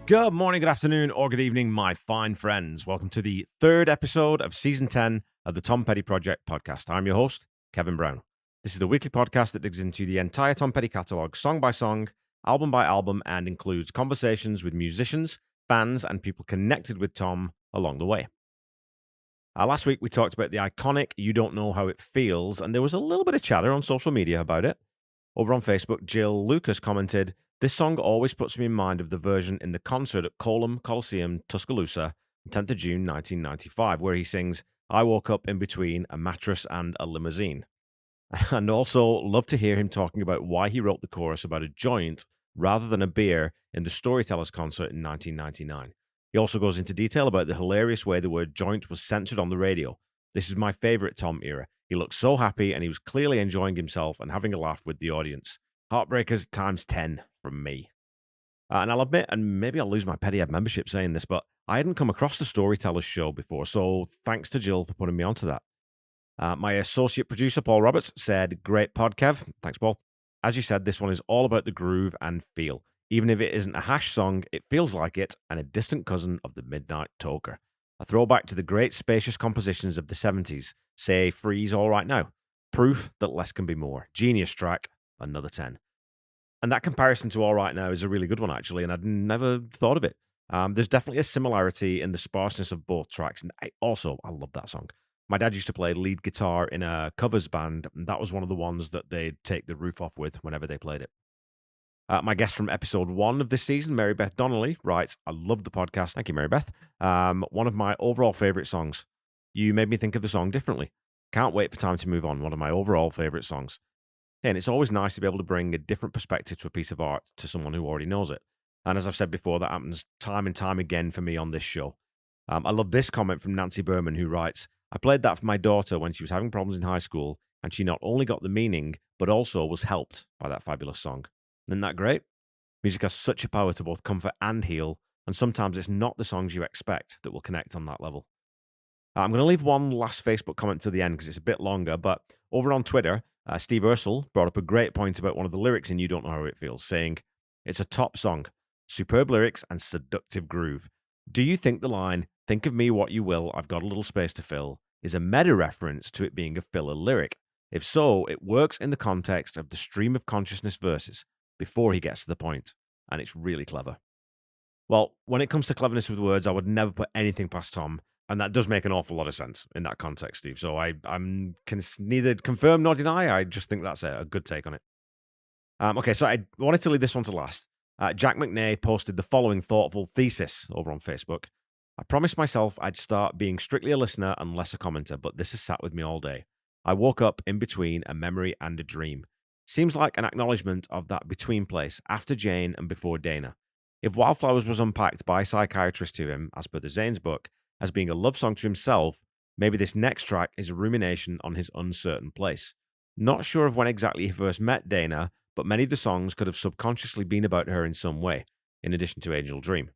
Good morning, good afternoon, or good evening, my fine friends. Welcome to the third episode of Season 10 of the Tom Petty Project podcast. I'm your host, Kevin Brown. This is the weekly podcast that digs into the entire Tom Petty catalogue, song by song, album by album, and includes conversations with musicians, fans, and people connected with Tom along the way. Last week, we talked about the iconic You Don't Know How It Feels, and there was a little bit of chatter on social media about it. Over on Facebook, Jill Lucas commented, "This song always puts me in mind of the version in the concert at Colum Coliseum, Tuscaloosa, 10th of June, 1995, where he sings, 'I woke up in between a mattress and a limousine.' And also love to hear him talking about why he wrote the chorus about a joint rather than a beer in the Storytellers concert in 1999. He also goes into detail about the hilarious way the word joint was censored on the radio. This is my favorite Tom era. He looked so happy and he was clearly enjoying himself and having a laugh with the audience. Heartbreakers times 10 from me." And I'll admit, and maybe I'll lose my Pettyhead membership saying this, but I hadn't come across the Storytellers show before, so thanks to Jill for putting me onto that. My associate producer, Paul Roberts, said, "Great pod, Kev." Thanks, Paul. "As you said, this one is all about the groove and feel. Even if it isn't a hash song, it feels like it, and a distant cousin of the Midnight Toker. A throwback to the great spacious compositions of the 70s, say Freeze All Right Now. Proof that less can be more. Genius track, another 10. And that comparison to All Right Now is a really good one, actually, and I'd never thought of it. There's definitely a similarity in the sparseness of both tracks, and I love that song. My dad used to play lead guitar in a covers band, and that was one of the ones that they'd take the roof off with whenever they played it. My guest from episode 1 of this season, Mary Beth Donnelly, writes, "I love the podcast." Thank you, Mary Beth. One of my overall favorite songs. You made me think of the song differently. Can't wait for Time to Move On, one of my overall favorite songs. And it's always nice to be able to bring a different perspective to a piece of art to someone who already knows it. And as I've said before, that happens time and time again for me on this show. I love this comment from Nancy Berman, who writes, "I played that for my daughter when she was having problems in high school, and she not only got the meaning, but also was helped by that fabulous song." Isn't that great? Music has such a power to both comfort and heal, and sometimes it's not the songs you expect that will connect on that level. I'm going to leave one last Facebook comment to the end because it's a bit longer, but over on Twitter, Steve Ursel brought up a great point about one of the lyrics in You Don't Know How It Feels, saying, "It's a top song, superb lyrics and seductive groove. Do you think the line, 'Think of me what you will, I've got a little space to fill,' is a meta reference to it being a filler lyric? If so, it works in the context of the stream of consciousness verses before he gets to the point, and it's really clever." Well, when it comes to cleverness with words, I would never put anything past Tom, and that does make an awful lot of sense in that context, Steve. So I'm neither confirm nor deny. I just think that's a good take on it. Okay, so I wanted to leave this one to last. Jack McNay posted the following thoughtful thesis over on Facebook. "I promised myself I'd start being strictly a listener and less a commenter, but this has sat with me all day. I woke up in between a memory and a dream. Seems like an acknowledgement of that between place, after Jane and before Dana. If Wildflowers was unpacked by a psychiatrist to him, as per the Zane's book, as being a love song to himself, maybe this next track is a rumination on his uncertain place. Not sure of when exactly he first met Dana, but many of the songs could have subconsciously been about her in some way, in addition to Angel Dream.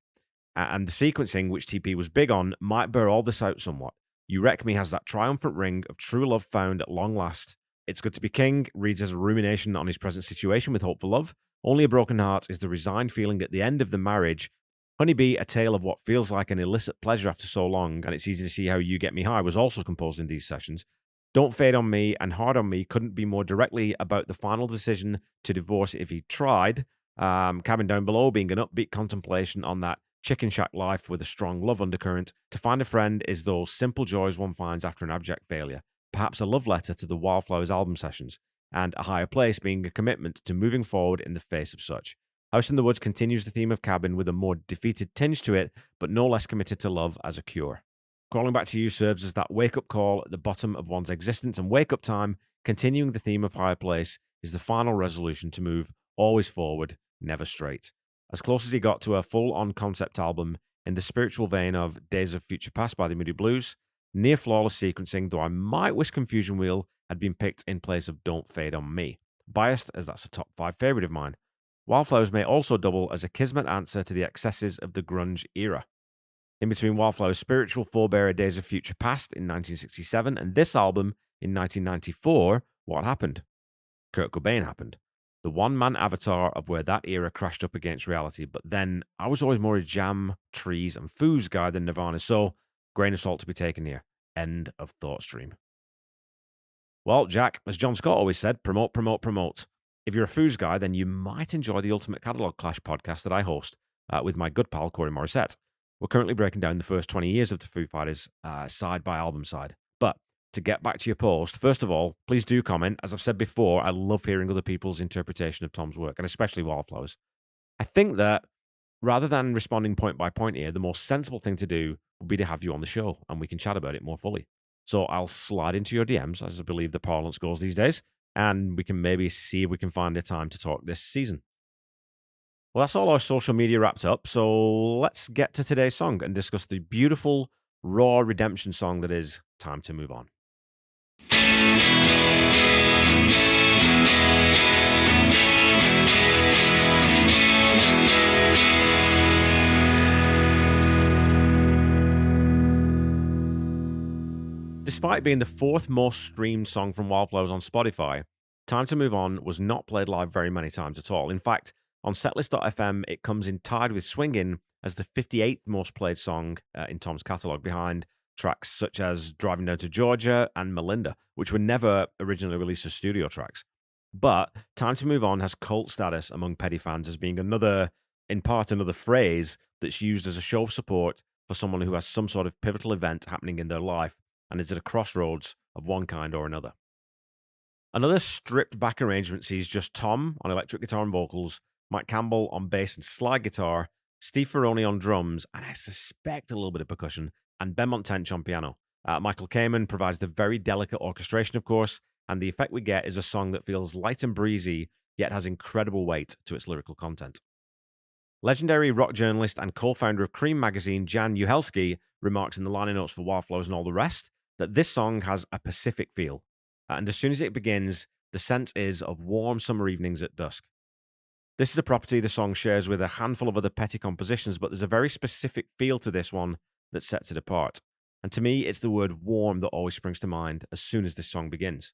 And the sequencing, which TP was big on, might bear all this out somewhat. You Wreck Me has that triumphant ring of true love found at long last. It's Good to Be King reads as a rumination on his present situation with hope for love. Only a Broken Heart is the resigned feeling at the end of the marriage. Honeybee, a tale of what feels like an illicit pleasure after so long, and it's easy to see how You Get Me High was also composed in these sessions. Don't Fade on Me and Hard on Me couldn't be more directly about the final decision to divorce if he tried. Cabin Down Below being an upbeat contemplation on that chicken shack life with a strong love undercurrent. To Find a Friend is those simple joys one finds after an abject failure. Perhaps a love letter to the Wildflowers album sessions, and A Higher Place being a commitment to moving forward in the face of such. House in the Woods continues the theme of Cabin with a more defeated tinge to it, but no less committed to love as a cure. Crawling Back to You serves as that wake-up call at the bottom of one's existence, and Wake Up Time, continuing the theme of Higher Place, is the final resolution to move always forward, never straight. As close as he got to a full-on concept album in the spiritual vein of Days of Future Past by the Moody Blues, near flawless sequencing, though I might wish Confusion Wheel had been picked in place of Don't Fade on Me. Biased, as that's a top 5 favourite of mine. Wildflowers may also double as a kismet answer to the excesses of the grunge era. In between Wildflowers' spiritual forebearer Days of Future Past in 1967 and this album in 1994, what happened? Kurt Cobain happened. the one-man avatar of where that era crashed up against reality. But then I was always more a Jam, Trees, and Foos guy than Nirvana, so grain of salt to be taken here. End of thought stream. Well, Jack, as John Scott always said, promote, promote, promote. If you're a Foos guy, then you might enjoy the Ultimate Catalogue Clash podcast that I host with my good pal Corey Morissette. We're currently breaking down the first 20 years of the Foo Fighters side by album side. But to get back to your post, first of all, please do comment. As I've said before, I love hearing other people's interpretation of Tom's work, and especially Wildflowers. I think that rather than responding point by point here, the most sensible thing to do would be to have you on the show, and we can chat about it more fully. So I'll slide into your DMs, as I believe the parlance goes these days, and we can maybe see if we can find a time to talk this season. Well, that's all our social media wrapped up, so let's get to today's song and discuss the beautiful, raw redemption song that is Time to Move On. Despite being the fourth most streamed song from Wildflowers on Spotify, Time to Move On was not played live very many times at all. In fact, on setlist.fm, it comes in tied with Swingin as the 58th most played song in Tom's catalogue, behind tracks such as Drivin Down to Georgia and Melinda, which were never originally released as studio tracks. But Time to Move On has cult status among Petty fans as being another phrase that's used as a show of support for someone who has some sort of pivotal event happening in their life and is at a crossroads of one kind or another. Another stripped-back arrangement sees just Tom on electric guitar and vocals, Mike Campbell on bass and slide guitar, Steve Ferrone on drums, and I suspect a little bit of percussion, and Ben Montench on piano. Michael Kamen provides the very delicate orchestration, of course, and the effect we get is a song that feels light and breezy, yet has incredible weight to its lyrical content. Legendary rock journalist and co-founder of Cream magazine, Jan Uhelski, remarks in the liner notes for Wildflowers and all the rest that this song has a Pacific feel. And as soon as it begins, the sense is of warm summer evenings at dusk. This is a property the song shares with a handful of other Petty compositions, but there's a very specific feel to this one that sets it apart. And to me, it's the word warm that always springs to mind as soon as this song begins.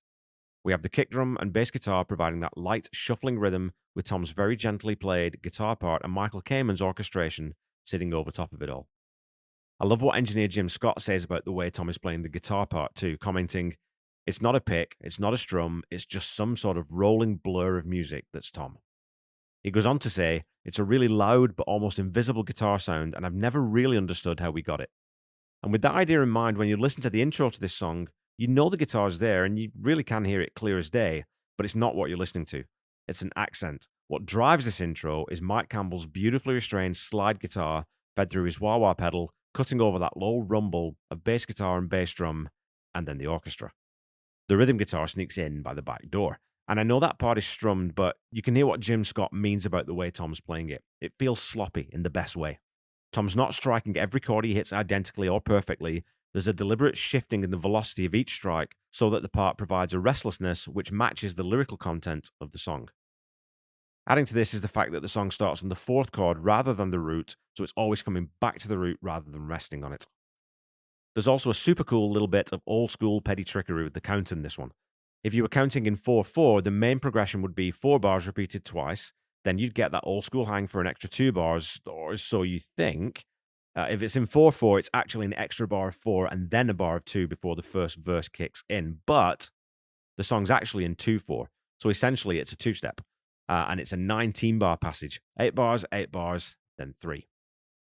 We have the kick drum and bass guitar providing that light, shuffling rhythm with Tom's very gently played guitar part and Michael Kamen's orchestration sitting over top of it all. I love what engineer Jim Scott says about the way Tom is playing the guitar part too, commenting, "It's not a pick, it's not a strum, it's just some sort of rolling blur of music that's Tom." He goes on to say, "It's a really loud but almost invisible guitar sound, and I've never really understood how we got it." And with that idea in mind, when you listen to the intro to this song, you know the guitar's there and you really can hear it clear as day, but it's not what you're listening to. It's an accent. What drives this intro is Mike Campbell's beautifully restrained slide guitar fed through his wah-wah pedal, cutting over that low rumble of bass guitar and bass drum, and then the orchestra. The rhythm guitar sneaks in by the back door. And I know that part is strummed, but you can hear what Jim Scott means about the way Tom's playing it. It feels sloppy in the best way. Tom's not striking every chord he hits identically or perfectly. There's a deliberate shifting in the velocity of each strike so that the part provides a restlessness which matches the lyrical content of the song. Adding to this is the fact that the song starts on the fourth chord rather than the root, so it's always coming back to the root rather than resting on it. There's also a super cool little bit of old school Petty trickery with the count in this one. If you were counting in 4/4, the main progression would be 4 bars repeated twice, then you'd get that old school hang for an extra 2 bars, or so you think. If it's in 4/4, it's actually an extra bar of 4 and then a bar of 2 before the first verse kicks in. But the song's actually in 2/4, so essentially it's a two-step. And it's a 19-bar passage. 8 bars, then 3.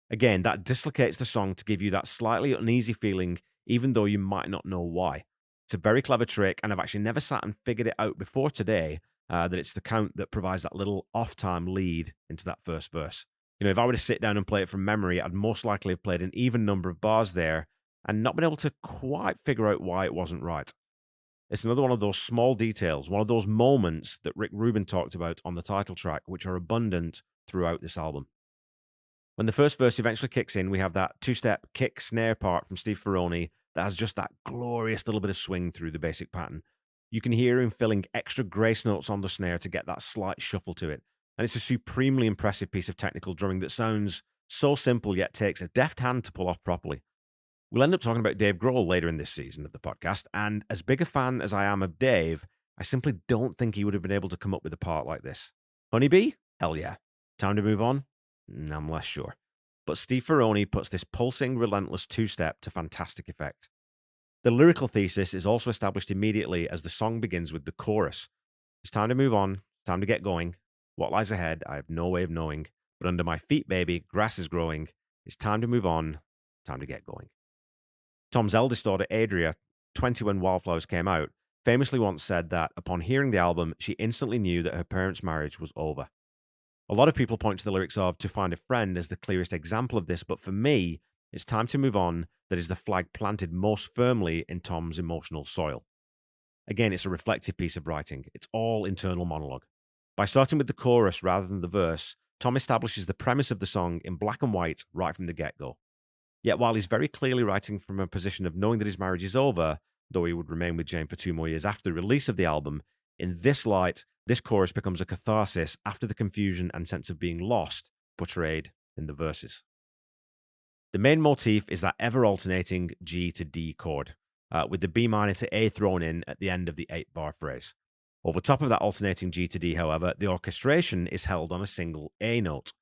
Again, that dislocates the song to give you that slightly uneasy feeling, even though you might not know why. It's a very clever trick, and I've actually never sat and figured it out before today, that it's the count that provides that little off-time lead into that first verse. You know, if I were to sit down and play it from memory, I'd most likely have played an even number of bars there and not been able to quite figure out why it wasn't right. It's another one of those small details, one of those moments that Rick Rubin talked about on the title track, which are abundant throughout this album. When the first verse eventually kicks in, we have that two-step kick snare part from Steve Ferrone that has just that glorious little bit of swing through the basic pattern. You can hear him filling extra grace notes on the snare to get that slight shuffle to it. And it's a supremely impressive piece of technical drumming that sounds so simple yet takes a deft hand to pull off properly. We'll end up talking about Dave Grohl later in this season of the podcast, and as big a fan as I am of Dave, I simply don't think he would have been able to come up with a part like this. Honeybee? Hell yeah. Time to move on? I'm less sure. But Steve Ferroni puts this pulsing, relentless two-step to fantastic effect. The lyrical thesis is also established immediately as the song begins with the chorus. It's time to move on, time to get going. What lies ahead, I have no way of knowing. But under my feet, baby, grass is growing. It's time to move on, time to get going. Tom's eldest daughter, Adria, 20 when Wildflowers came out, famously once said that upon hearing the album, she instantly knew that her parents' marriage was over. A lot of people point to the lyrics of To Find a Friend as the clearest example of this, but for me, it's time to move on that is the flag planted most firmly in Tom's emotional soil. Again, it's a reflective piece of writing. It's all internal monologue. By starting with the chorus rather than the verse, Tom establishes the premise of the song in black and white right from the get-go. Yet while he's very clearly writing from a position of knowing that his marriage is over, though he would remain with Jane for 2 more years after the release of the album, in this light, this chorus becomes a catharsis after the confusion and sense of being lost portrayed in the verses. The main motif is that ever-alternating G to D chord, with the B minor to A thrown in at the end of the 8-bar phrase. Over top of that alternating G to D, however, the orchestration is held on a single A note.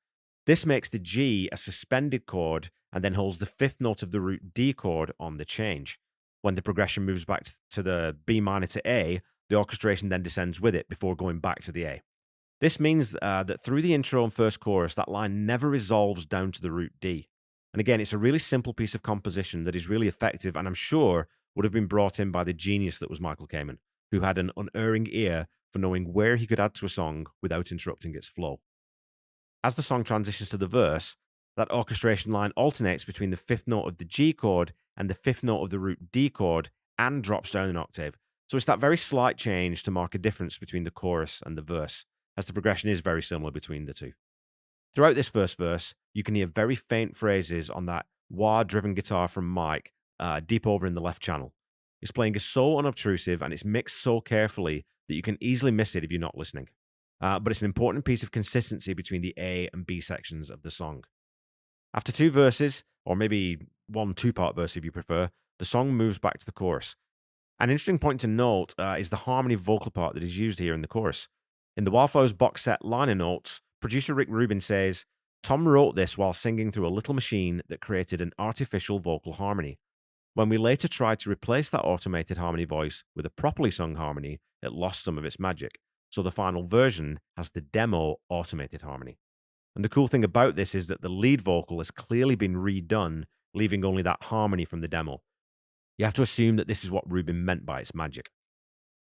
This makes the G a suspended chord and then holds the 5th note of the root D chord on the change. When the progression moves back to the B minor to A, the orchestration then descends with it before going back to the A. This means that through the intro and first chorus, that line never resolves down to the root D. And again, it's a really simple piece of composition that is really effective and I'm sure would have been brought in by the genius that was Michael Kamen, who had an unerring ear for knowing where he could add to a song without interrupting its flow. As the song transitions to the verse, that orchestration line alternates between the 5th note of the G chord and the 5th note of the root D chord and drops down an octave. So it's that very slight change to mark a difference between the chorus and the verse, as the progression is very similar between the two. Throughout this first verse, you can hear very faint phrases on that wah-driven guitar from Mike deep over in the left channel. His playing is so unobtrusive and it's mixed so carefully that you can easily miss it if you're not listening. But it's an important piece of consistency between the A and B sections of the song. After 2 verses, or maybe 1 2-part verse if you prefer, the song moves back to the chorus. An interesting point to note is the harmony vocal part that is used here in the chorus. In the Wildflowers box set liner notes, producer Rick Rubin says, Tom wrote this while singing through a little machine that created an artificial vocal harmony. When we later tried to replace that automated harmony voice with a properly sung harmony, it lost some of its magic. So the final version has the demo automated harmony. And the cool thing about this is that the lead vocal has clearly been redone, leaving only that harmony from the demo. You have to assume that this is what Rubin meant by its magic.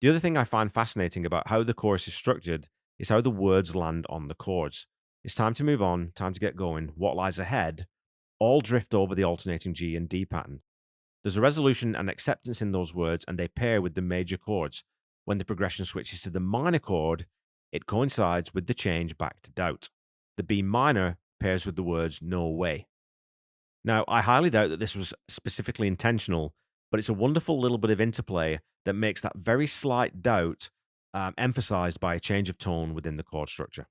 The other thing I find fascinating about how the chorus is structured is how the words land on the chords. It's time to move on, time to get going, what lies ahead, all drift over the alternating G and D pattern. There's a resolution and acceptance in those words, and they pair with the major chords. When the progression switches to the minor chord, it coincides with the change back to doubt. The B minor pairs with the words no way. Now, I highly doubt that this was specifically intentional, but it's a wonderful little bit of interplay that makes that very slight doubt emphasized by a change of tone within the chord structure.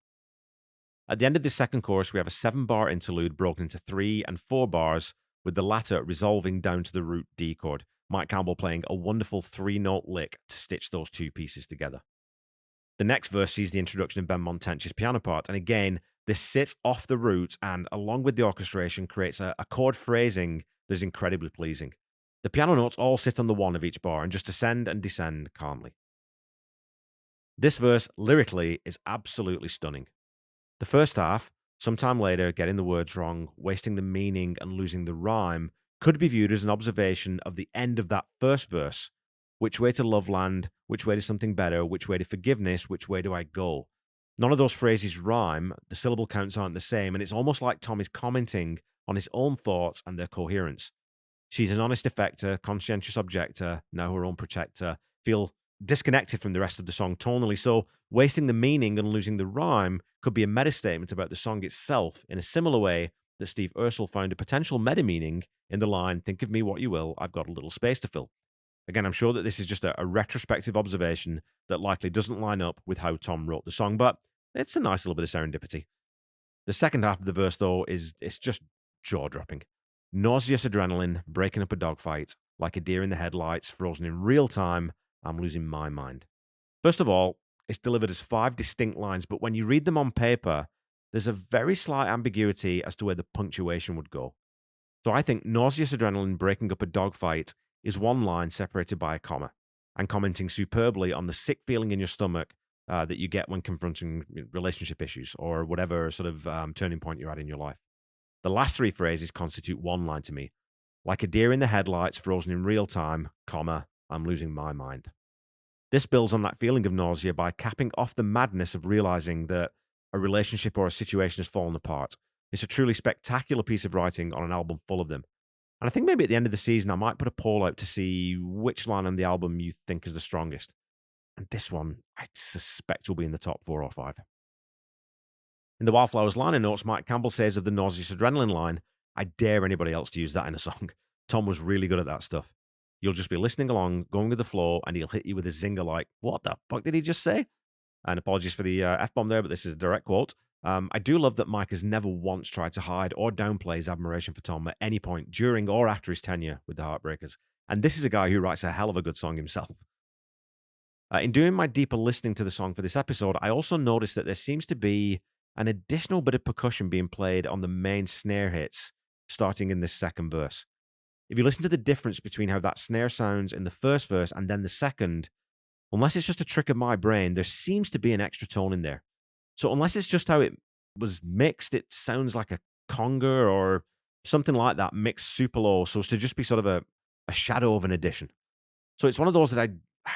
At the end of this second chorus, we have a 7-bar interlude broken into 3 and 4 bars, with the latter resolving down to the root D chord, Mike Campbell playing a wonderful 3-note lick to stitch those 2 pieces together. The next verse sees the introduction of Ben Montench's piano part, and again, this sits off the root and, along with the orchestration, creates a chord phrasing that is incredibly pleasing. The piano notes all sit on the 1 of each bar and just ascend and descend calmly. This verse, lyrically, is absolutely stunning. The first half, sometime later, getting the words wrong, wasting the meaning and losing the rhyme, could be viewed as an observation of the end of that first verse. Which way to love land? Which way to something better? Which way to forgiveness? Which way do I go? None of those phrases rhyme, the syllable counts aren't the same, and it's almost like Tom is commenting on his own thoughts and their coherence. She's an honest defector, conscientious objector, now her own protector, feel disconnected from the rest of the song tonally, so wasting the meaning and losing the rhyme could be a meta statement about the song itself in a similar way that Steve Ursel found a potential meta meaning in the line, think of me what you will, I've got a little space to fill. Again, I'm sure that this is just a retrospective observation that likely doesn't line up with how Tom wrote the song, but it's a nice little bit of serendipity. The second half of the verse, though, it's just jaw-dropping. Nauseous adrenaline, breaking up a dogfight, like a deer in the headlights, frozen in real time, I'm losing my mind. First of all, it's delivered as 5 distinct lines, but when you read them on paper, there's a very slight ambiguity as to where the punctuation would go. So I think nauseous adrenaline breaking up a dogfight is one line separated by a comma and commenting superbly on the sick feeling in your stomach that you get when confronting relationship issues or whatever sort of turning point you're at in your life. The last 3 phrases constitute one line to me. Like a deer in the headlights, frozen in real time, comma, I'm losing my mind. This builds on that feeling of nausea by capping off the madness of realizing that a relationship or a situation has fallen apart. It's a truly spectacular piece of writing on an album full of them. And I think maybe at the end of the season, I might put a poll out to see which line on the album you think is the strongest. And this one, I suspect, will be in the top 4 or 5. In the Wildflowers liner notes, Mike Campbell says of the nauseous adrenaline line, I dare anybody else to use that in a song. Tom was really good at that stuff. You'll just be listening along, going with the flow, and he'll hit you with a zinger like, what the fuck did he just say? And apologies for the F-bomb there, but this is a direct quote. I do love that Mike has never once tried to hide or downplay his admiration for Tom at any point during or after his tenure with the Heartbreakers. And this is a guy who writes a hell of a good song himself. In doing my deeper listening to the song for this episode, I also noticed that there seems to be an additional bit of percussion being played on the main snare hits starting in this second verse. If you listen to the difference between how that snare sounds in the first verse and then the second, unless it's just a trick of my brain, there seems to be an extra tone in there. So unless it's just how it was mixed, it sounds like a conga or something like that mixed super low, so as to just be sort of a shadow of an addition. So it's one of those that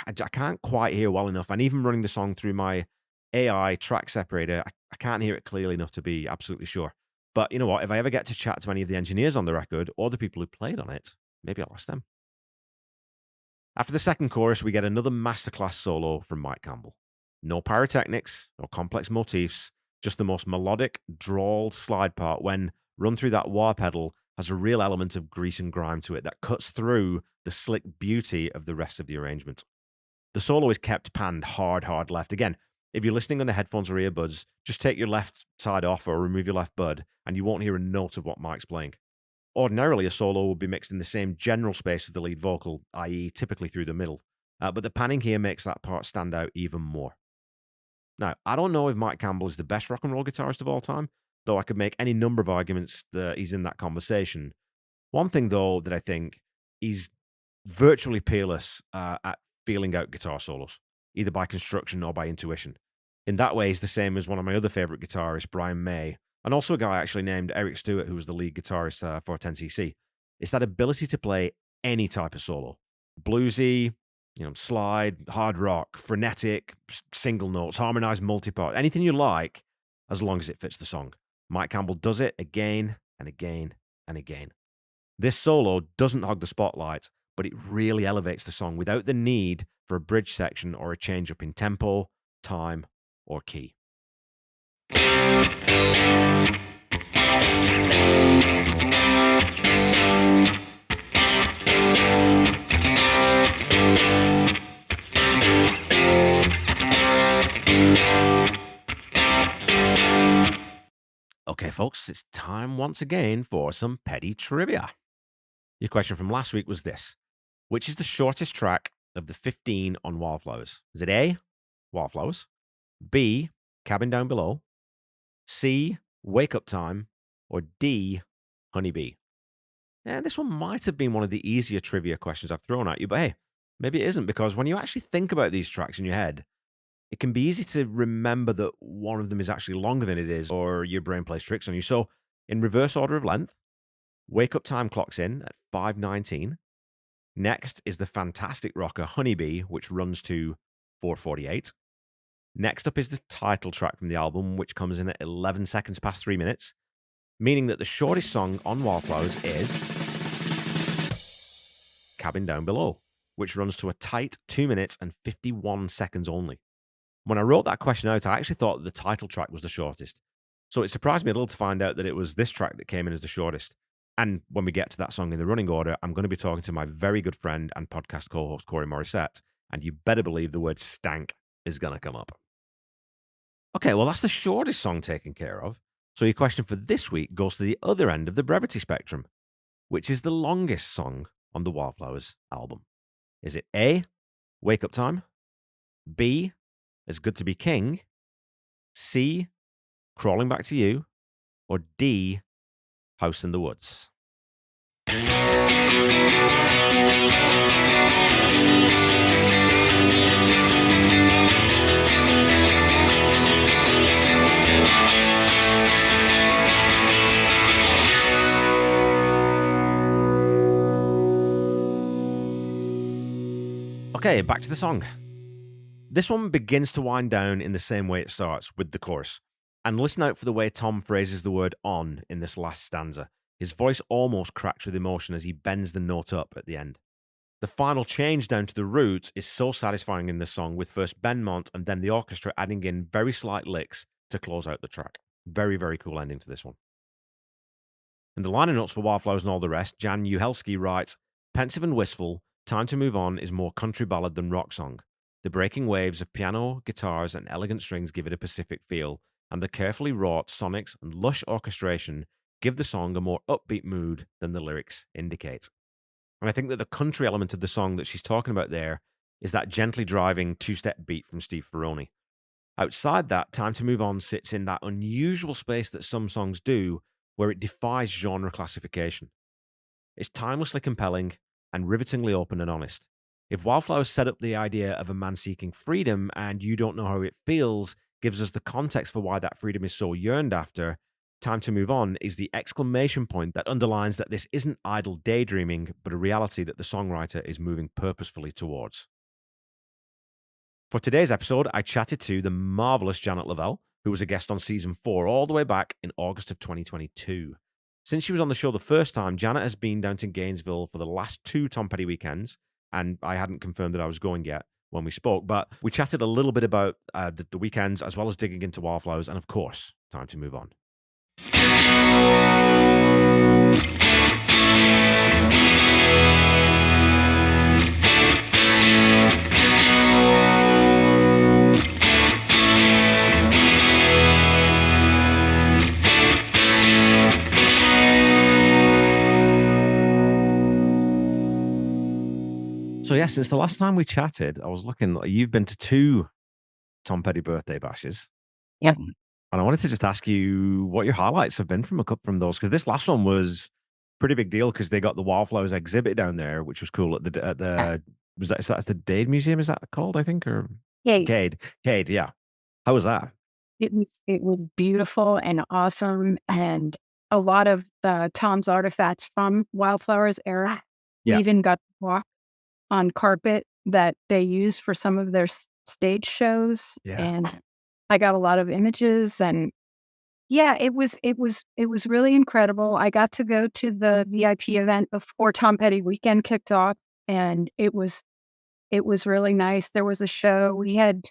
I can't quite hear well enough. And even running the song through my AI track separator, I can't hear it clearly enough to be absolutely sure. But you know what? If I ever get to chat to any of the engineers on the record or the people who played on it, maybe I'll ask them. After the second chorus, we get another masterclass solo from Mike Campbell. No pyrotechnics, no complex motifs, just the most melodic, drawled slide part when run through that wah pedal has a real element of grease and grime to it that cuts through the slick beauty of the rest of the arrangement. The solo is kept panned hard left. Again, if you're listening on the headphones or earbuds, just take your left side off or remove your left bud, and you won't hear a note of what Mike's playing. Ordinarily, a solo would be mixed in the same general space as the lead vocal, i.e. typically through the middle. But the panning here makes that part stand out even more. Now, I don't know if Mike Campbell is the best rock and roll guitarist of all time, though I could make any number of arguments that he's in that conversation. One thing, though, that I think he's virtually peerless at feeling out guitar solos, either by construction or by intuition. In that way, he's the same as one of my other favorite guitarists, Brian May, and also a guy actually named Eric Stewart, who was the lead guitarist for 10cc. It's that ability to play any type of solo. Bluesy, slide, hard rock, frenetic, single notes, harmonized multipart, anything you like, as long as it fits the song. Mike Campbell does it again and again and again. This solo doesn't hog the spotlight, but it really elevates the song without the need for a bridge section or a change up in tempo, time, or key. Okay, folks, it's time once again for some petty trivia. Your question from last week was this. Which is the shortest track of the 15 on Wildflowers? Is it A, Wildflowers, B, Cabin Down Below, C, Wake Up Time, or D, Honeybee? And this one might have been one of the easier trivia questions I've thrown at you, but hey, maybe it isn't, because when you actually think about these tracks in your head, it can be easy to remember that one of them is actually longer than it is, or your brain plays tricks on you. So, in reverse order of length, Wake Up Time clocks in at 5:19. Next is the fantastic rocker Honeybee, which runs to 4:48. Next up is the title track from the album, which comes in at 11 seconds past 3 minutes, meaning that the shortest song on Wildflowers is Cabin Down Below, which runs to a tight 2 minutes and 51 seconds only. When I wrote that question out, I actually thought that the title track was the shortest. So it surprised me a little to find out that it was this track that came in as the shortest. And when we get to that song in the running order, I'm going to be talking to my very good friend and podcast co-host, Corey Morissette, and you better believe the word stank is going to come up. Okay, well, that's the shortest song taken care of. So your question for this week goes to the other end of the brevity spectrum. Which is the longest song on the Wildflowers album? Is it A, Wake Up Time, B, It's Good to Be King, C, Crawling Back to You, or D, House in the Woods? Okay, back to the song. This one begins to wind down in the same way it starts, with the chorus. And listen out for the way Tom phrases the word on in this last stanza. His voice almost cracks with emotion as he bends the note up at the end. The final change down to the roots is so satisfying in the song, with first Benmont and then the orchestra adding in very slight licks to close out the track. Very, very cool ending to this one. In the liner notes for Wildflowers and All the Rest, Jan Uhelski writes, "Pensive and wistful, Time to Move On is more country ballad than rock song. The breaking waves of piano, guitars, and elegant strings give it a Pacific feel, and the carefully wrought sonics and lush orchestration give the song a more upbeat mood than the lyrics indicate." And I think that the country element of the song that she's talking about there is that gently driving two-step beat from Steve Ferroni. Outside that, Time to Move On sits in that unusual space that some songs do, where it defies genre classification. It's timelessly compelling and rivetingly open and honest. If Wildflowers set up the idea of a man seeking freedom and You Don't Know How It Feels gives us the context for why that freedom is so yearned after, Time to Move On is the exclamation point that underlines that this isn't idle daydreaming, but a reality that the songwriter is moving purposefully towards. For today's episode, I chatted to the marvelous Janet Lavelle, who was a guest on season 4 all the way back in August of 2022. Since she was on the show the first time, Janet has been down to Gainesville for the last 2 Tom Petty weekends, and I hadn't confirmed that I was going yet when we spoke, but we chatted a little bit about the weekends, as well as digging into Wildflowers, and of course, Time to Move On. So yeah, since the last time we chatted, I was looking. You've been to 2 Tom Petty birthday bashes, Yep. and I wanted to just ask you what your highlights have been from those, because this last one was pretty big deal because they got the Wildflowers exhibit down there, which was cool at the that's the Dade Museum, is that called, I think, or Hey, Cade, yeah. How was that? it was beautiful and awesome, and a lot of Tom's artifacts from Wildflowers era. We Yeah, even got to walk on carpet that they use for some of their stage shows, yeah, and I got a lot of images, and yeah, it was really incredible. I got to go to the VIP event before Tom Petty weekend kicked off, and it was really nice. There was a show. We had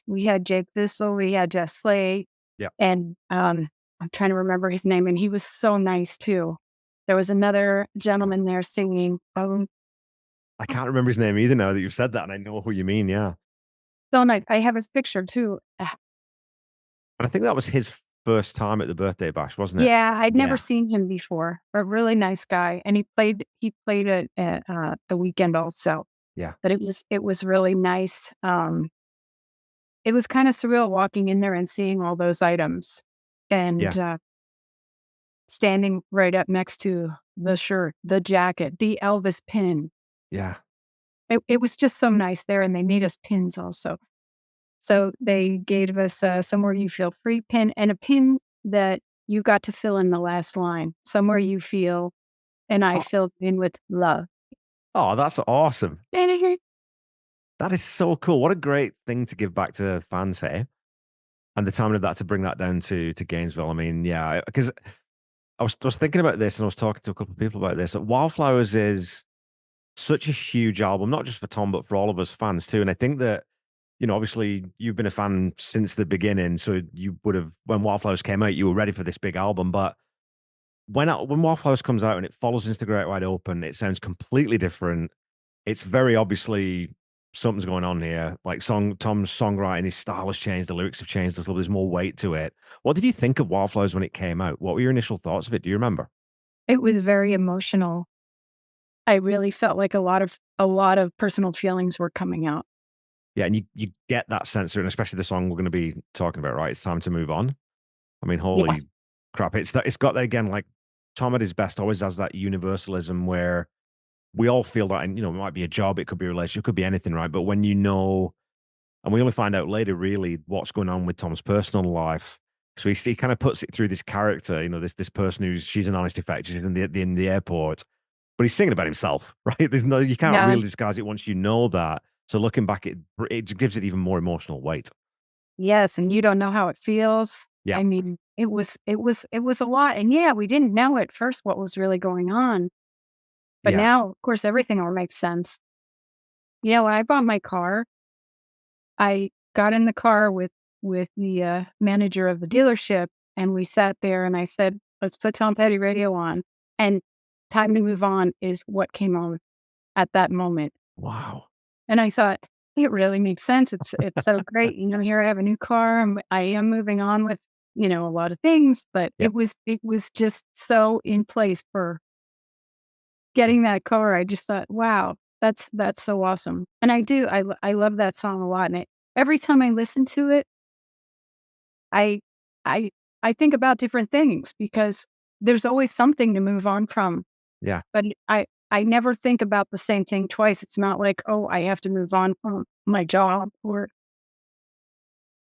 Jake Thistle, we had Jess Slay, yeah. and I'm trying to remember his name, and he was so nice too. There was another gentleman there singing. I can't remember his name either now that you've said that, and I know who you mean, yeah. So nice. I have his picture too. And I think that was his first time at the birthday bash, wasn't it? Yeah, I'd never Yeah, seen him before, but really nice guy, and he played at the weekend also. yeah, But it was really nice. It was kind of surreal walking in there and seeing all those items, yeah, and standing right up next to the shirt, the jacket, the Elvis pin. yeah, It was just so nice there, and they made us pins also. So they gave us a "Somewhere You Feel Free" pin, and a pin that you got to fill in the last line, "Somewhere you feel," and I Oh, filled in with "love." that's awesome. That is so cool. What a great thing to give back to fans here. And the timing of that to bring that down to Gainesville. I mean, yeah, because I was thinking about this and I was talking to a couple of people about this. That Wildflowers is such a huge album, not just for Tom, but for all of us fans too. And I think that, obviously you've been a fan since the beginning. So you would have, when Wildflowers came out, you were ready for this big album. But when Wildflowers comes out and it follows Into the Great Wide Open, it sounds completely different. It's very obviously something's going on here. Like Tom's songwriting, his style has changed, the lyrics have changed a little. There's more weight to it. What did you think of Wildflowers when it came out? What were your initial thoughts of it? Do you remember? It was very emotional. I really felt like a lot of personal feelings were coming out. Yeah, and you get that sense, and especially the song we're going to be talking about, right? It's time to move on. I mean, holy Yes. crap! It's got that again. Like Tom at his best always has that universalism where we all feel that, and it might be a job, it could be a relationship, it could be anything, right? But when you know, and we only find out later, really, what's going on with Tom's personal life. So he kind of puts it through this character, this person who's she's an honest effect, she's in the airport, but he's singing about himself, right? You can't Yeah. really disguise it once you know that. So looking back, it gives it even more emotional weight. Yes, and you don't know how it feels. Yeah, I mean, it was a lot, and yeah, we didn't know at first what was really going on, but yeah. now, of course, everything all makes sense. When I bought my car, I got in the car with the manager of the dealership, and we sat there, and I said, "Let's put Tom Petty radio on," and "Time to Move On" is what came on at that moment. Wow. And I thought, it really makes sense. It's so great. Here I have a new car. I am moving on with, a lot of things, but Yep. it was just so in place for getting that car. I just thought, wow, that's so awesome. And I do. I love that song a lot. And every time I listen to it, I I I think about different things because there's always something to move on from. Yeah. But I never think about the same thing twice. It's not like, "Oh, I have to move on from my job or,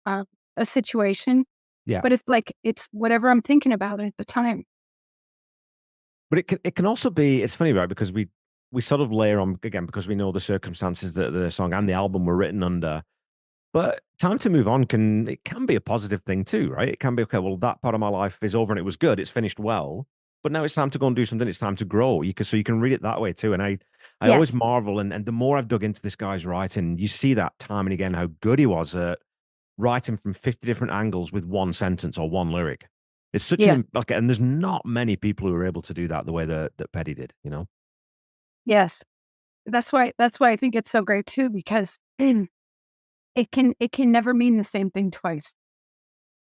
uh, a situation," Yeah. but it's like it's whatever I'm thinking about at the time. But it can also be, it's funny, right? Because we sort of layer on again because we know the circumstances that the song and the album were written under. But time to move on can be a positive thing too, right? It can be, okay, well, that part of my life is over and it was good, it's finished well, but now it's time to go and do something. It's time to grow. You can read it that way too. And I always Yes. marvel, and the more I've dug into this guy's writing, you see that time and again how good he was at writing from 50 different angles with one sentence or one lyric. It's such Yeah. and there's not many people who are able to do that the way that Petty did, you know? Yes. That's why I think it's so great too because it can never mean the same thing twice.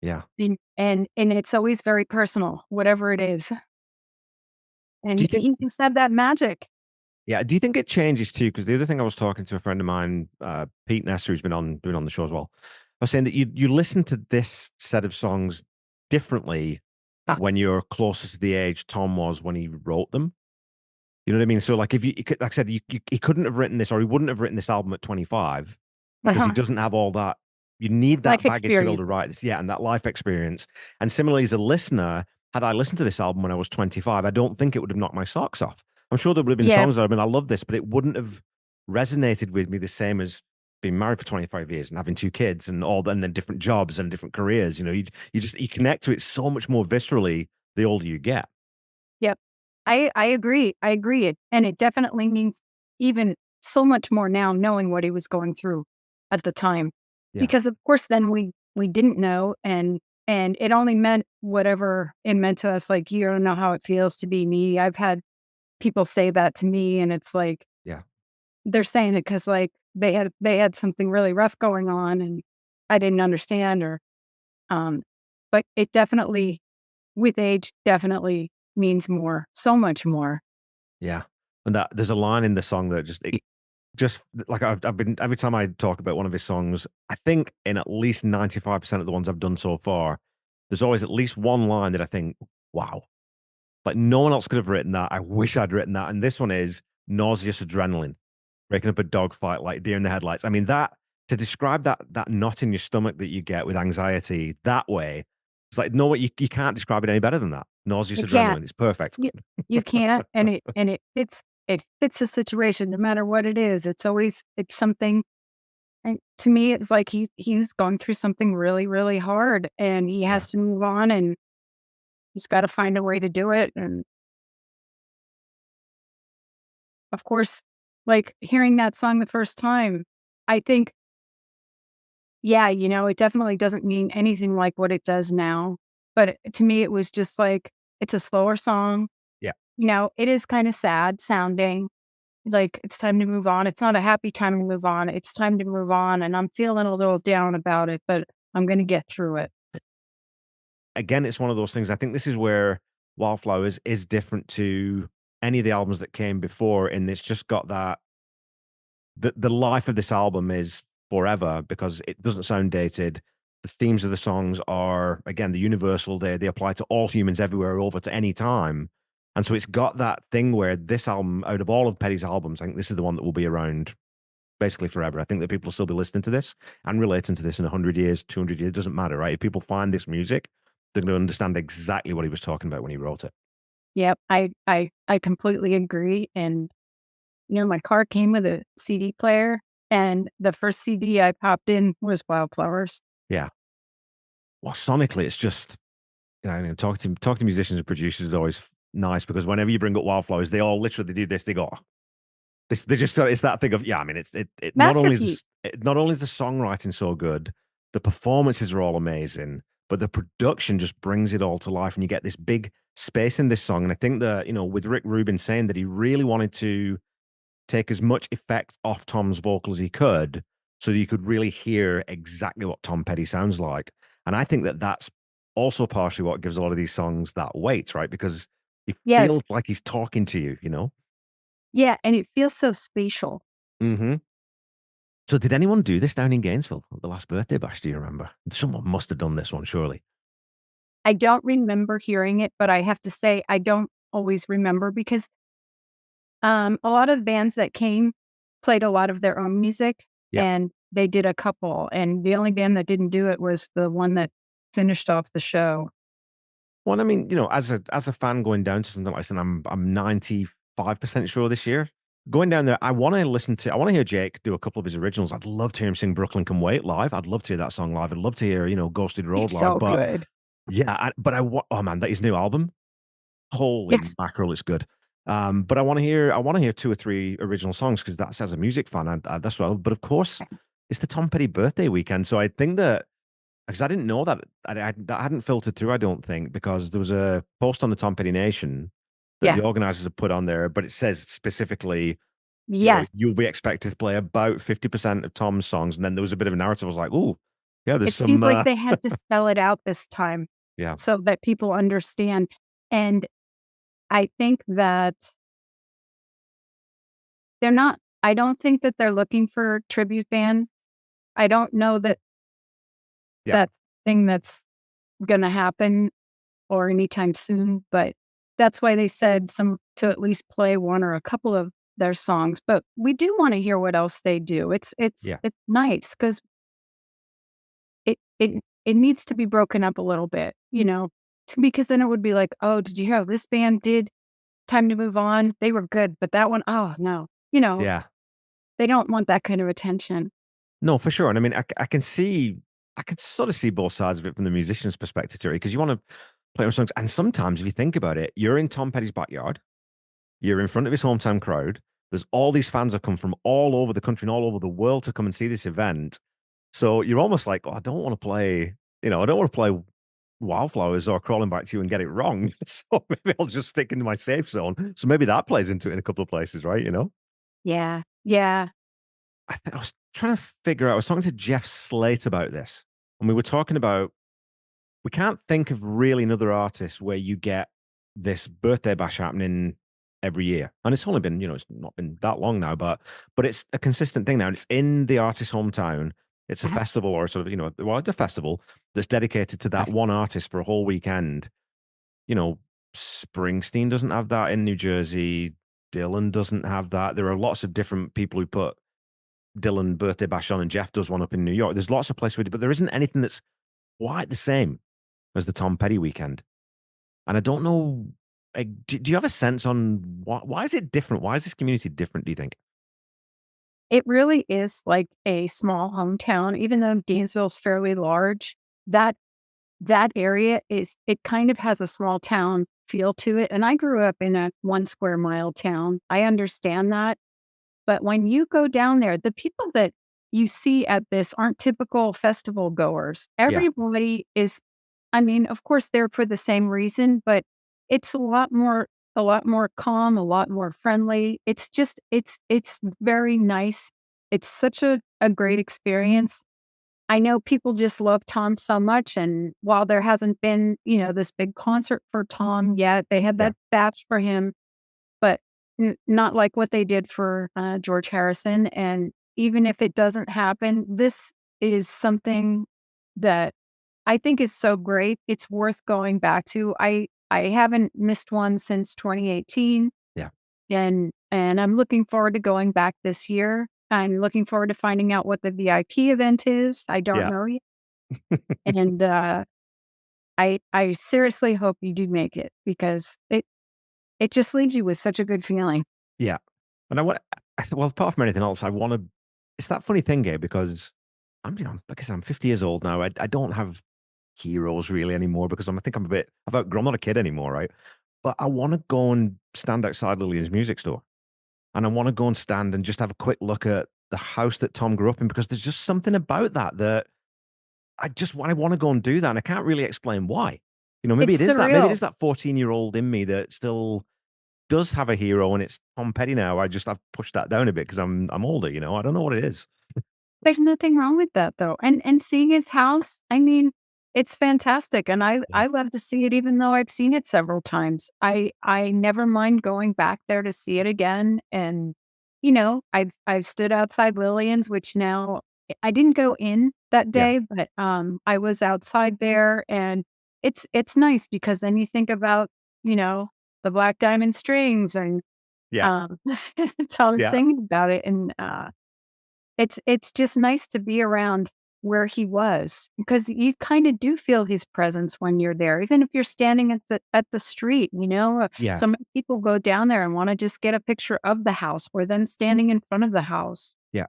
Yeah. And it's always very personal, whatever it is. Do And you think he just had that magic. Yeah, do you think it changes too? Because the other thing, I was talking to a friend of mine, Pete Nestor, who's been on the show as well. I was saying that you listen to this set of songs differently Ah, when you're closer to the age Tom was when he wrote them. You know what I mean? So, like, if like I said, he couldn't have written this, or he wouldn't have written this album at 25 because he uh-huh. doesn't have all that. You need that Life baggage to be able experience. to write this, yeah, and that life experience. And similarly, as a listener, had I listened to this album when I was 25, I don't think it would have knocked my socks off. I'm sure there would have been Yeah. songs that I've been, I love this, but it wouldn't have resonated with me the same as being married for 25 years and having two kids and and then different jobs and different careers. You connect to it so much more viscerally the older you get. Yep. I agree. I agree. And it definitely means even so much more now knowing what he was going through at the time. Yeah. Because of course then we didn't know and it only meant whatever it meant to us. Like, you don't know how it feels to be me. I've had people say that to me and it's like Yeah. they're saying it because like they had something really rough going on and I didn't understand or um but it definitely with age definitely means more, so much more. Yeah. And that there's a line in the song that just like I've been, every time I talk about one of his songs, I think in at least 95% of the ones I've done so far, there's always at least one line that I think, wow, like no one else could have written that. I wish I'd written that. And this one is nauseous adrenaline, breaking up a dogfight like deer in the headlights. I mean, that to describe that knot in your stomach that you get with anxiety that way, it's like, no, you can't describe it any better than that. Nauseous You can't. adrenaline. It's perfect. You can't, and it fits the situation no matter what it is. It's something and to me, it's like he's going through something really, really hard, and he Yeah. has to move on, and he's gotta find a way to do it, and, of course, like, hearing that song the first time, I think, yeah, it definitely doesn't mean anything like what it does now, but to me, it was just like, it's a slower song, Yeah. it is kinda sad sounding, like, it's time to move on. It's not a happy time to move on. It's time to move on, and I'm feeling a little down about it, but I'm gonna get through it. Again, it's one of those things. I think this is where Wildflowers is different to any of the albums that came before, and it's just got that the life of this album is forever because it doesn't sound dated. The themes of the songs are, again, the universal. They apply to all humans everywhere, over to any time. And so it's got that thing where this album, out of all of Petty's albums, I think this is the one that will be around basically forever. I think that people will still be listening to this and relating to this in 100 years, 200 years, doesn't matter, right? If people find this music, they're going to understand exactly what he was talking about when he wrote it. Yep, I completely agree. And my car came with a CD player, and the first CD I popped in was Wildflowers. Yeah. Well, sonically, it's just, talk to musicians and producers is always nice because whenever you bring up Wildflowers, they all literally do this. They go, they just it's that thing of yeah. I mean, it not only Masterpiece. not only is the songwriting so good, the performances are all amazing, but the production just brings it all to life, and you get this big space in this song. And I think that with Rick Rubin saying that he really wanted to take as much effect off Tom's vocal as he could, so that you could really hear exactly what Tom Petty sounds like. And I think that that's also partially what gives a lot of these songs that weight, right? Because it Yes. feels like he's talking to you, Yeah, and it feels so spatial. Mm-hmm. So did anyone do this down in Gainesville at the last birthday bash? Do you remember? Someone must have done this one, surely. I don't remember hearing it, but I have to say I don't always remember because a lot of the bands that came played a lot of their own music, Yeah. and they did a couple, and the only band that didn't do it was the one that finished off the show. Well, I mean, as a fan going down to something like this, and I'm 95% sure this year. Going down there, I want to hear Jake do a couple of his originals. I'd love to hear him sing Brooklyn Can Wait live. I'd love to hear that song live. I'd love to hear, Ghosted Road He's live. so But good. yeah, oh man, that his new album. Holy Yes. mackerel, it's good. But I want to hear two or three original songs because that's as a music fan, that's what. But of course, it's the Tom Petty birthday weekend, so I think that because I didn't know that that hadn't filtered through. I don't think because there was a post on the Tom Petty Nation that Yeah. the organizers have put on there, but it says specifically, Yes. you'll be expected to play about 50% of Tom's songs, and then there was a bit of a narrative. I was like, oh, yeah, there's It seems some, like they had to spell it out this time yeah, so that people understand. And I think that I don't think that they're looking for tribute bands. I don't know that yeah, that's thing that's gonna happen or anytime soon, but that's why they said some to at least play one or a couple of their songs. But we do wanna hear what else they do. yeah, It's nice because it needs to be broken up a little bit, because then it would be like, "Oh, did you hear how this band did Time to Move On? They were good, but that one, oh, no." yeah. They don't want that kind of attention. No, for sure. And I mean, I can sort of see both sides of it from the musician's perspective, too, because you want to play on songs. And sometimes, if you think about it, you're in Tom Petty's backyard, you're in front of his hometown crowd. There's all these fans that come from all over the country and all over the world to come and see this event. So you're almost like, oh, I don't want to play, I don't want to play Wildflowers or Crawling Back to You and get it wrong. So maybe I'll just stick into my safe zone. So maybe that plays into it in a couple of places, right? Yeah, yeah. I was trying to figure out, I was talking to Jeff Slate about this, and we were talking about, we can't think of really another artist where you get this birthday bash happening every year. And it's only been, it's not been that long now, but it's a consistent thing now. And it's in the artist's hometown. It's a festival or sort of, a festival that's dedicated to that one artist for a whole weekend. Springsteen doesn't have that in New Jersey. Dylan doesn't have that. There are lots of different people who put Dylan birthday bash on, and Jeff does one up in New York. There's lots of places with it, but there isn't anything that's quite the same as the Tom Petty weekend. And I don't know, like, do you have a sense on why is it different? Why is this community different, do you think? It really is like a small hometown, even though Gainesville's fairly large. That that area it kind of has a small town feel to it. And I grew up in a 1 square mile town. I understand that. But when you go down there, the people that you see at this aren't typical festival goers. Yeah, Everybody is, I mean, of course, they're for the same reason, but it's a lot more calm, a lot more friendly. It's just, it's very nice. It's such a great experience. I know people just love Tom so much. And while there hasn't been, this big concert for Tom yet, they had yeah, that batch for him, but not like what they did for George Harrison. And even if it doesn't happen, this is something that I think is so great. It's worth going back to. I haven't missed one since 2018, Yeah. and I'm looking forward to going back this year. I'm looking forward to finding out what the VIP event is. I don't Yeah. know yet. And I seriously hope you do make it because it just leaves you with such a good feeling. Yeah. And well, apart from anything else, I want to, it's that funny thing here because like I said, I'm 50 years old now. I don't have heroes really anymore because I think I've outgrown, I'm not a kid anymore, right? But I want to go and stand outside Lillian's music store. And I want to go and stand and just have a quick look at the house that Tom grew up in because there's just something about that I want to go and do that. And I can't really explain why. Maybe It's it is that. Maybe it surreal. is that 14-year-old in me that still does have a hero, and it's Tom Petty now. I've pushed that down a bit because I'm older. I don't know what it is. There's nothing wrong with that though. And seeing his house, I mean, it's fantastic. And Yeah, I love to see it even though I've seen it several times. I never mind going back there to see it again. And, I've stood outside Lillian's, which now I didn't go in that yeah, day, but I was outside there and it's nice because then you think about, you know, the Black Diamond Strings and yeah, um Tom yeah, singing about it. And it's just nice to be around where he was because you kind of do feel his presence when you're there, even if you're standing at the street. yeah, So many people go down there and want to just get a picture of the house or them standing in front of the house. yeah.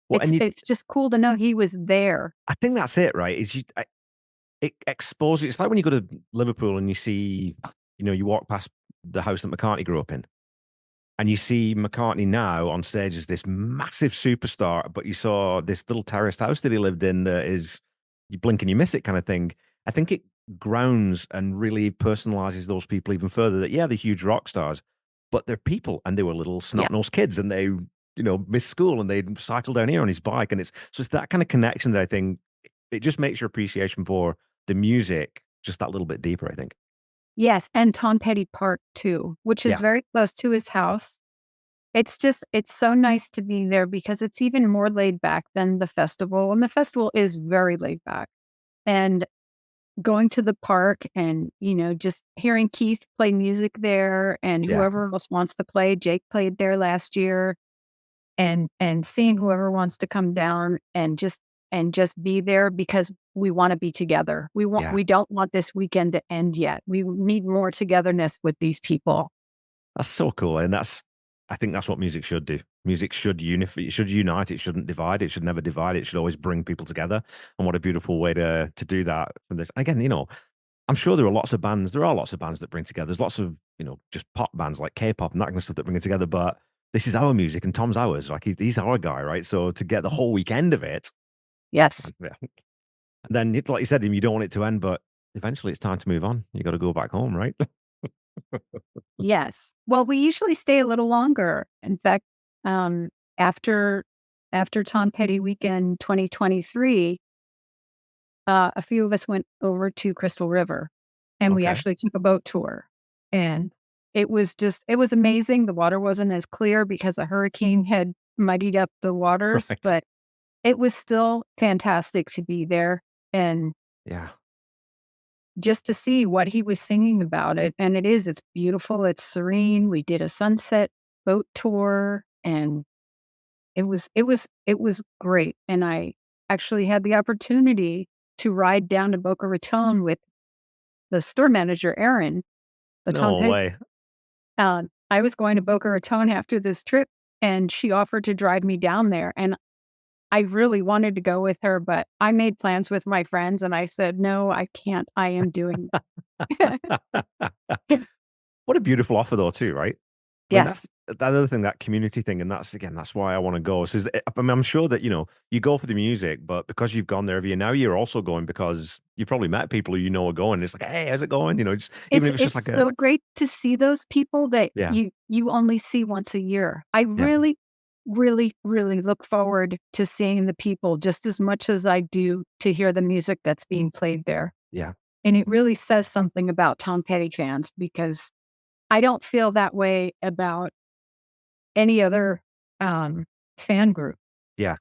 Well, It's it's just cool to know he was there. I think that's it, right? It exposes. It's like when you go to Liverpool and you see, you walk past the house that McCartney grew up in, and you see McCartney now on stage as this massive superstar, but you saw this little terraced house that he lived in that is you blink and you miss it kind of thing. I think it grounds and really personalizes those people even further. That yeah, they're huge rock stars, but they're people, and they were little Yeah. snot-nosed kids, and they missed school and they'd cycle down here on his bike, and it's that kind of connection that I think it just makes your appreciation for the music just that little bit deeper. I think. Yes, and Tom Petty Park too, which is Yeah, very close to his house. It's so nice to be there because it's even more laid back than the festival, and the festival is very laid back. And going to the park and, just hearing Keith play music there and yeah, whoever else wants to play. Jake played there last year and seeing whoever wants to come down and just be there because we want to be together. yeah. We don't want this weekend to end yet. We need more togetherness with these people. That's so cool, and I think that's what music should do. Music should unify, it should unite, it shouldn't divide, it should never divide, it should always bring people together. And what a beautiful way to do that from this. Again, I'm sure there are lots of bands. There are lots of bands that bring together. There's lots of just pop bands like K-pop and that kind of stuff that bring it together. But this is our music, and Tom's ours. Like he's our guy, right? So to get the whole weekend of it, Yes. yeah. And then like you said, you don't want it to end, but eventually it's time to move on. You got to go back home, right? Yes. Well, we usually stay a little longer. In fact, um, after after Tom Petty Weekend 2023, a few of us went over to Crystal River, and we Okay, actually took a boat tour, and it was amazing. The water wasn't as clear because a hurricane had muddied up the waters, right, but it was still fantastic to be there and yeah. just to see what he was singing about it. And it's beautiful, it's serene. We did a sunset boat tour and it was great. And I actually had the opportunity to ride down to Boca Raton with the store manager, Erin, the Tom No Petty. way. I was going to Boca Raton after this trip and she offered to drive me down there. And I really wanted to go with her, but I made plans with my friends and I said, no, I can't. I am doing What a beautiful offer though too, right? I mean, yes. that's that other thing, that community thing, and that's why I want to go. So, I mean, I'm sure that you go for the music, but because you've gone there every year, now you're also going because you probably met people who are going. It's like, hey, how's it going? Just even It's if it's just it's like a so great to see those people that yeah, you only see once a year. I yeah, really, really, really look forward to seeing the people just as much as I do to hear the music that's being played there. yeah, And it really says something about Tom Petty fans because I don't feel that way about any other fan group. Yeah.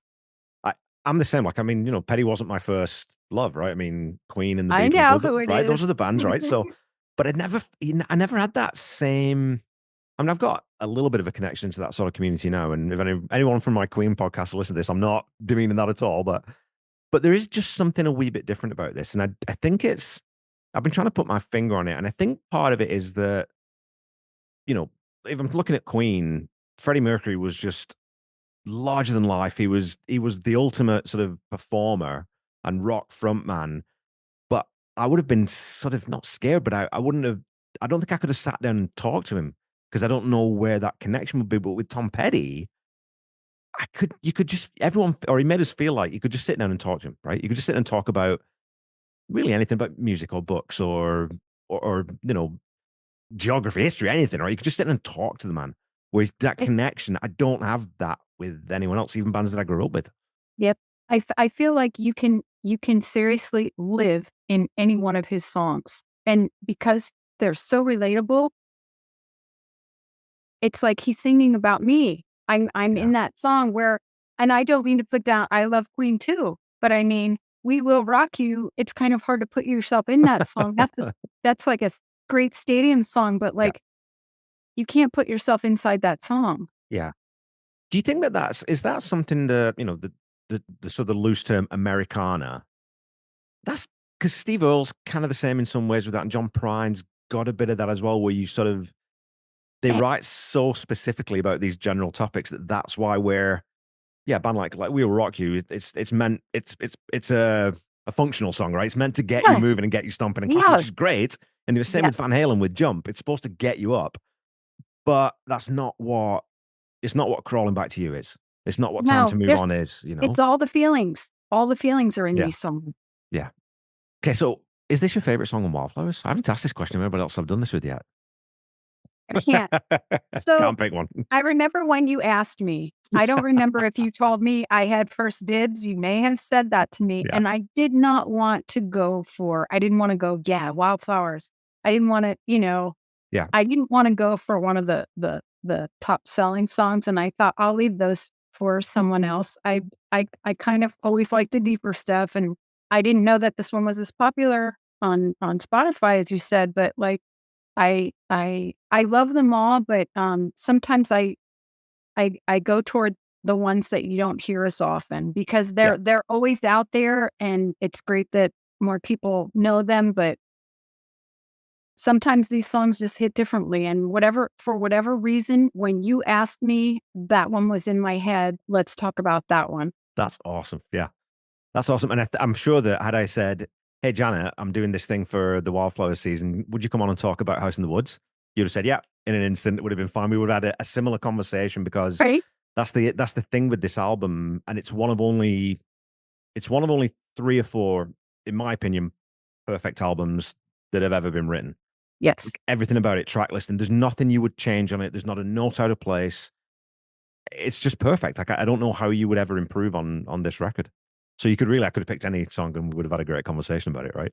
I, I'm the same. Like, I mean, Petty wasn't my first love, right? I mean, Queen and the I Beatles, know who it right? Those is. are the bands, right? So, but I never had that same. I mean, I've got a little bit of a connection to that sort of community now. And if anyone from my Queen podcast listen to this, I'm not demeaning that at all. But there is just something a wee bit different about this. And I think I've been trying to put my finger on it. And I think part of it is that, you know, if I'm looking at Queen, Freddie Mercury was just larger than life. He was the ultimate sort of performer and rock frontman. But I would have been sort of not scared, but I wouldn't have. I don't think I could have sat down and talked to him because I don't know where that connection would be. But with Tom Petty, I could. You could just everyone, or he made us feel like you could just sit down and talk to him, right? You could just sit and talk about really anything about music or books or geography, history, anything, right? You could just sit and talk to the man. Whereas that I connection, I don't have that with anyone else, even bands that I grew up with. Yep. I feel like you can seriously live in any one of his songs, and because they're so relatable, it's like he's singing about me. I'm Yeah. in that song where, and I don't mean to put down, I love Queen too, but I mean, "We Will Rock You," it's kind of hard to put yourself in that song. That's like a great stadium song, but, Yeah. like, you can't put yourself inside that song. Yeah. Do you think that is that something that, the sort of loose term Americana? That's because Steve Earle's kind of the same in some ways with that, and John Prine's got a bit of that as well, where you sort of they Eh write so specifically about these general topics that's why we're yeah, a band like We Will Rock You. It's meant it's a functional song, right? It's meant to get you Yeah, moving and get you stomping and clapping, which yeah, is great. And the same yeah. with Van Halen with Jump. It's supposed to get you up, but that's not what it's not what crawling back to you is. It's not what time to No, move on is. it's all the feelings. All the feelings are in Yeah. these songs. Yeah. Okay, so is this your favorite song on Wildflowers? I haven't asked this question to anybody else I've done this with yet. I can't. So Can't pick one. I remember when you asked me, I don't remember if you told me I had first dibs. You may have said that to me. Yeah. And I did not want to I didn't want to go, yeah, Wildflowers. I didn't want to, Yeah. I didn't want to go for one of the top selling songs. And I thought I'll leave those for someone else. I kind of always like the deeper stuff. And I didn't know that this one was as popular on Spotify, as you said, but like, I love them all, but, sometimes I go toward the ones that you don't hear as often because Yeah. they're always out there, and it's great that more people know them, but sometimes these songs just hit differently, and for whatever reason, when you asked me, that one was in my head, "Let's talk about that one." That's awesome. Yeah. That's awesome. And I'm sure that had I said, "Hey, Janet, I'm doing this thing for the Wildflower season. Would you come on and talk about House in the Woods?" You'd have said, "Yeah," in an instant. It would have been fine. We would have had a similar conversation because Right? that's the thing with this album, and it's one of only three or four, in my opinion, perfect albums that have ever been written. Yes. Like everything about it, track listing. There's nothing you would change on it. There's not a note out of place. It's just perfect. Like I don't know how you would ever improve on this record. So I could have picked any song and we would have had a great conversation about it, right?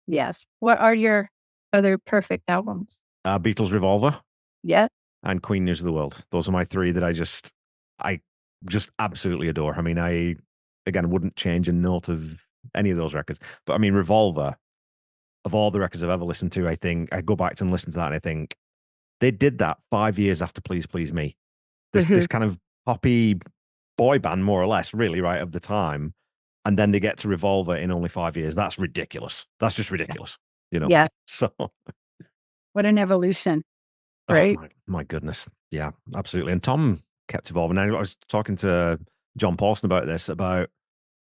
Yes. What are your other perfect albums? Beatles Revolver Yeah. and Queen News of the World. Those are my three that I just absolutely adore. I mean, I again wouldn't change a note of any of those records. But I mean, Revolver, of all the records I've ever listened to, I think I go back and listen to that and I think they did that 5 years after Please Please Me. This Mhm. kind of poppy boy band, more or less, really, right, of the time. And then they get to Revolver in only 5 years. That's ridiculous. That's just Yeah. ridiculous, Yeah. So, What an evolution, oh right? my goodness, yeah, absolutely. And Tom kept evolving. I was talking to John Paulson about this. About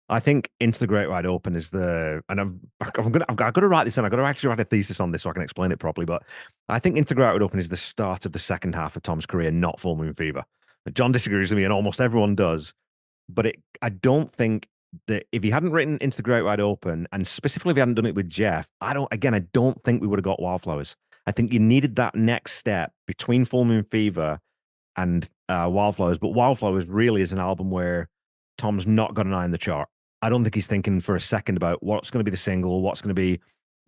I think Into the Great Wide Open is and I've got to write this in. I've got to actually write a thesis on this so I can explain it properly. But I think Into the Great Wide Open is the start of the second half of Tom's career, not Full Moon Fever. John disagrees with me, and almost everyone does. But I don't think that if he hadn't written Into the Great Wide Open, and specifically if he hadn't done it with Jeff, I don't think we would have got Wildflowers. I think you needed that next step between Full Moon Fever and Wildflowers. But Wildflowers really is an album where Tom's not got an eye on the chart. I don't think he's thinking for a second about what's going to be the single, what's going to be.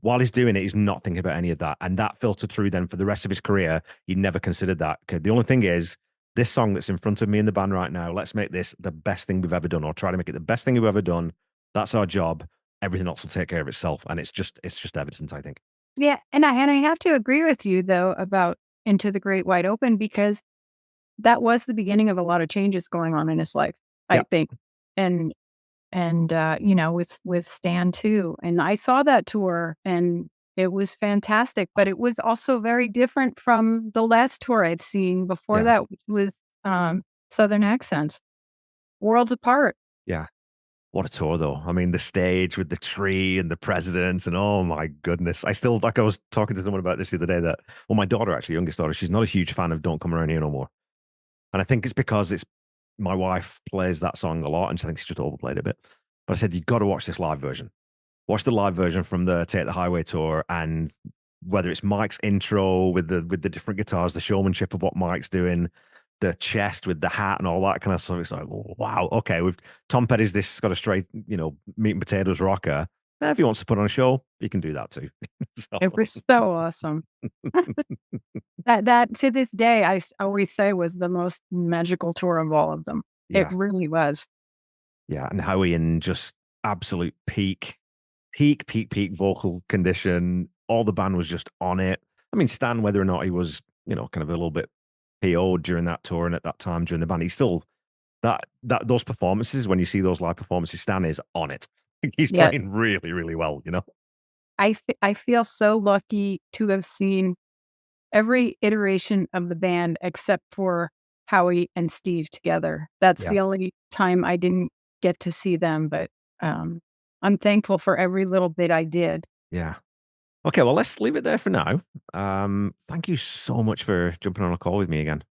While he's doing it, he's not thinking about any of that. And that filtered through then for the rest of his career. He never considered that. Okay, the only thing is, this song that's in front of me in the band right now, let's make this the best thing we've ever done, or try to make it the best thing we've ever done. That's our job. Everything else will take care of itself. And it's just evidence, I think. Yeah, and I have to agree with you, though, about Into the Great Wide Open, because that was the beginning of a lot of changes going on in his life, Yeah. I think. And you know, with Stan too. And I saw that tour and it was fantastic, but it was also very different from the last tour I'd seen before Yeah. that, which was Southern Accents. Worlds apart. Yeah. What a tour, though. I mean, the stage with the tree and the presidents, and oh my goodness. I still, like, I was talking to someone about this the other day that, well, my daughter, actually, youngest daughter, she's not a huge fan of Don't Come Around Here No More. And I think it's because my wife plays that song a lot and she thinks she just overplayed it a bit. But I said, you've got to watch this live version. Watch the live version from the Take the Highway tour, and whether it's Mike's intro with the different guitars, the showmanship of what Mike's doing, the chest with the hat and all that kind of stuff. It's like, wow, okay, we've Tom Petty's this got a straight, meat and potatoes rocker. If he wants to put on a show, he can do that too. So. It was so awesome. That to this day, always say was the most magical tour of all of them. It Yeah. really was. Yeah, and Howie in just absolute peak vocal condition. All the band was just on it. I mean, Stan, whether or not he was, kind of a little bit PO'd during that tour and at that time during the band, he's still those performances, when you see those live performances, Stan is on it. He's playing really, really well, I feel so lucky to have seen every iteration of the band except for Howie and Steve together. That's the only time I didn't get to see them, but I'm thankful for every little bit I did. Yeah. Okay, well, let's leave it there for now. Thank you so much for jumping on a call with me again.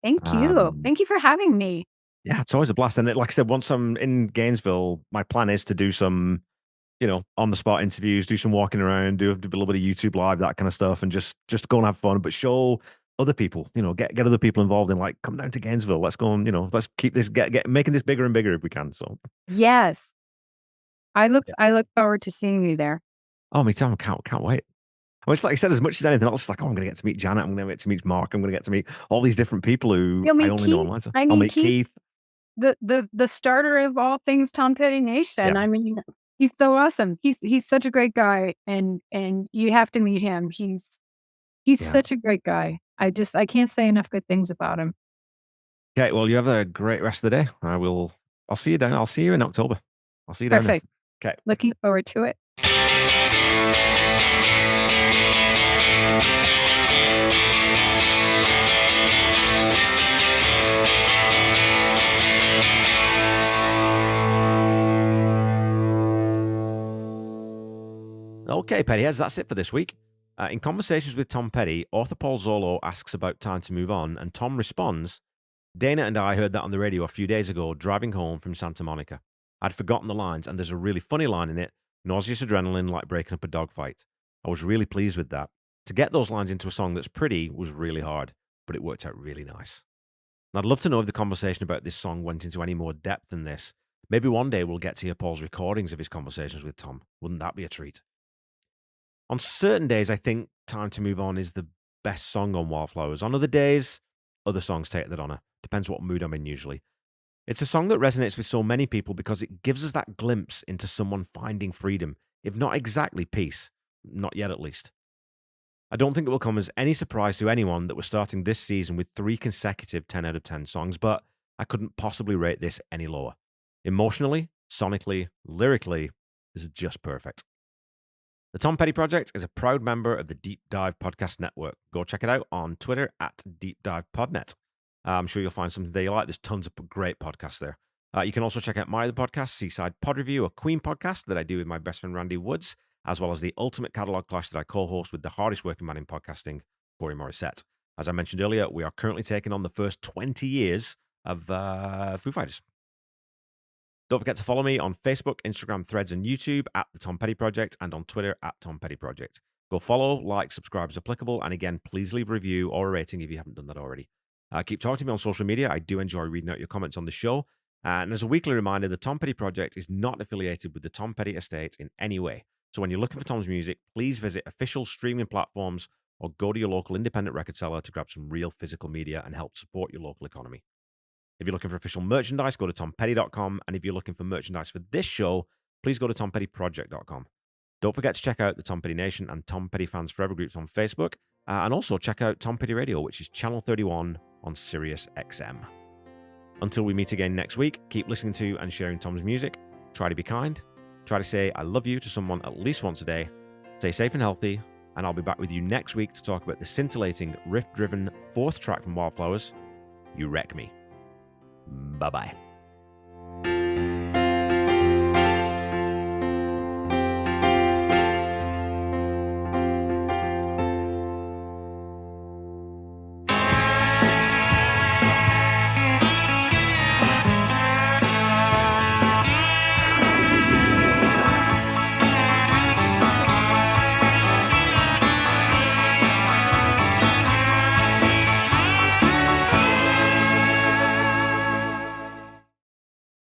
Thank you. Thank you for having me. Yeah, it's always a blast. And like I said, once I'm in Gainesville, my plan is to do some, on the spot interviews, do some walking around, do a little bit of YouTube live, that kind of stuff, and just go and have fun, but show other people, get other people involved in, like, come down to Gainesville. Let's go and, let's keep this, get making this bigger and bigger if we can. So yes, I look forward to seeing you there. Oh, me too. I can't wait. I mean, it's like I said, as much as anything else, it's like, oh, I'm going to get to meet Janet. I'm going to get to meet Mark. I'm going to get to meet all these different people who You'll I meet only know Keith. online. I I'll mean, meet Keith. The starter of all things Tom Petty Nation. Yeah. I mean, he's so awesome. He's such a great guy, and you have to meet him. He's such a great guy. I can't say enough good things about him. Okay, well, you have a great rest of the day. I'll see you down. I'll see you in October. I'll see you down there. Perfect. Okay. Looking forward to it. Okay, Pettyheads, that's it for this week. In Conversations with Tom Petty, author Paul Zolo asks about Time to Move On, and Tom responds, Dana and I heard that on the radio a few days ago, driving home from Santa Monica. I'd forgotten the lines, and there's a really funny line in it, nauseous adrenaline like breaking up a dogfight. I was really pleased with that. To get those lines into a song that's pretty was really hard, but it worked out really nice. And I'd love to know if the conversation about this song went into any more depth than this. Maybe one day we'll get to hear Paul's recordings of his conversations with Tom. Wouldn't that be a treat? On certain days, I think Time to Move On is the best song on Wildflowers. On other days, other songs take that honor. Depends what mood I'm in usually. It's a song that resonates with so many people because it gives us that glimpse into someone finding freedom, if not exactly peace. Not yet, at least. I don't think it will come as any surprise to anyone that we're starting this season with 3 consecutive 10 out of 10 songs, but I couldn't possibly rate this any lower. Emotionally, sonically, lyrically, this is just perfect. The Tom Petty Project is a proud member of the Deep Dive Podcast Network. Go check it out on Twitter at DeepDivePodNet. I'm sure you'll find something there you like. There's tons of great podcasts there. You can also check out my other podcast, Seaside Pod Review, a Queen podcast that I do with my best friend Randy Woods, as well as the Ultimate Catalogue Clash that I co-host with the hardest working man in podcasting, Corey Morissette. As I mentioned earlier, we are currently taking on the first 20 years of Foo Fighters. Don't forget to follow me on Facebook, Instagram, Threads, and YouTube at The Tom Petty Project, and on Twitter at Tom Petty Project. Go follow, like, subscribe as applicable, and again, please leave a review or a rating if you haven't done that already. Keep talking to me on social media. I do enjoy reading out your comments on the show. And as a weekly reminder, the Tom Petty Project is not affiliated with the Tom Petty Estate in any way. So when you're looking for Tom's music, please visit official streaming platforms or go to your local independent record seller to grab some real physical media and help support your local economy. If you're looking for official merchandise, go to tompetty.com. And if you're looking for merchandise for this show, please go to tompettyproject.com. Don't forget to check out the Tom Petty Nation and Tom Petty Fans Forever groups on Facebook. And also check out Tom Petty Radio, which is Channel 31 on Sirius XM. Until we meet again next week, keep listening to and sharing Tom's music. Try to be kind. Try to say I love you to someone at least once a day. Stay safe and healthy. And I'll be back with you next week to talk about the scintillating, riff-driven 4th track from Wildflowers, You Wreck Me. Bye-bye.